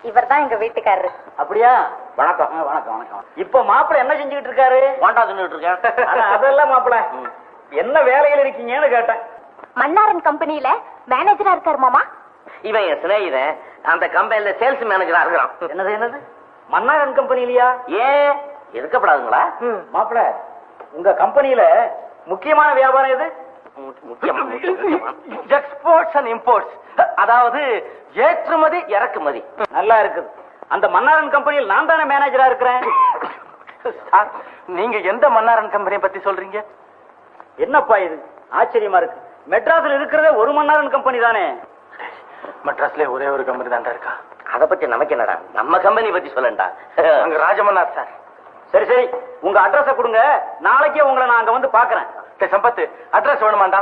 இவர் தான் எங்க வீட்டுக்காரரு. அப்படியா? வணக்கம். வணக்கம் வணக்கம். இப்ப மாப்பிள்ள என்ன செஞ்சுக்கிட்டு இருக்காரு? வாண்டா தின்னுட்டு இருக்கேன். அதெல்லாம் மாப்பிள்ள என்ன வேலையில இருக்கீங்கன்னு கேட்டேன். மன்னாரன் கம்பெனில மேனேஜரா இருக்காரு மாமா. இவன் என் சிநேகிதன், அந்த கம்பெனில சேல்ஸ் மேனேஜரா இருக்கிறான். என்னது மன்னாரன் கம்பெனிலயா? ஏன் இருக்கப்படாதுங்களா? மாப்பிள்ள உங்க கம்பெனில முக்கியமான வியாபாரம் எது? எக்ஸ்போர்ட்ஸ் அண்ட் இம்போர்ட்ஸ், அதாவது ஏற்றுமதி இறக்குமதி. நல்லா இருக்குது. அந்த மன்னாரன் கம்பெனியில் நான் தானே மேனேஜரா இருக்கிறேன். நீங்க எந்த மன்னாரன் கம்பெனியை பத்தி சொல்றீங்க? என்னப்பா இது ஆச்சரியமா இருக்கு. மெட்ராஸ்ல இருக்கிறதே ஒரு மன்னாரன் கம்பெனி தானே. மெட்ராஸ்ல ஒரே ஒரு கம்பெனி தான்டா இருக்கா. அத பத்தி நமக்கு என்னடா, நம்ம கம்பெனி பத்தி சொல்லண்டா. அங்க ராஜமன்னார் சார். சரி உங்க அட்ரஸ கொடுங்க, நாளைக்கே உங்களை நான் அங்க வந்து பாக்குறேன். சம்பத்து, அட்ரஸ் வேணுமாண்டா?